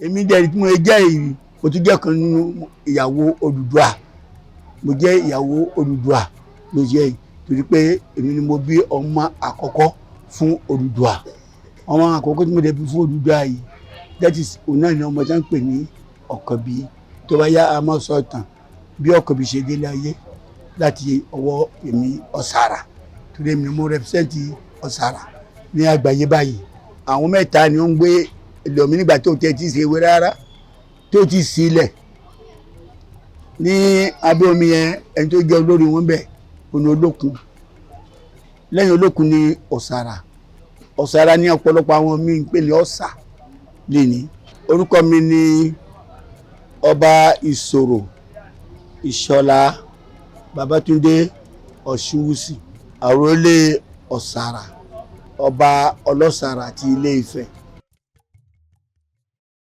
èmi dẹ̀ tí mo jẹ́ èyí mo tún jẹ́ kan nínú ìyàwó Odùduwà mo jẹ́ ìyàwó Odùduwà ló jẹ́ èyí torí pé èmi ni mo bí ọmọ àkọ́kọ́ fún Odùduwà ọmọ àkọ́kọ́ tí mo dẹ̀ bí fún Odùduwà yìí that is òun náà ni ọmọ tí wọ́n ń pè ní Ọ̀kànbí tó bá yá a máa sọ ìtàn bí Ọ̀kànbí ṣe délé ayé láti ọwọ́ èmi Ọ̀sàrà torí èmi ni mo represent Ọ̀sàrà ní àgbáyé báyìí àwọn mẹ́ta ni ó ń gbé ilẹ̀ mi nígbà tó tẹ́ ti ṣe ewé rárá tó ti sílẹ̀ ní abẹ́ omi yẹn ẹni tó jẹ́ olórí wọn bẹ̀ òní Olókun lẹ́yìn Olókun ni Ọ̀sàrà Ọ̀sàrà ní ọ̀pọ̀lọpọ̀ àwọn míì ń pè ní Ọ̀sà lẹ́ni orúkọ mi ni Ọba Ìṣòro Ìṣọ̀lá Babátúndé Ọ̀ṣunwùsì àrólé Ọ̀sàrà ọba Ọlọ́sàrà àti Ilé Ifẹ̀.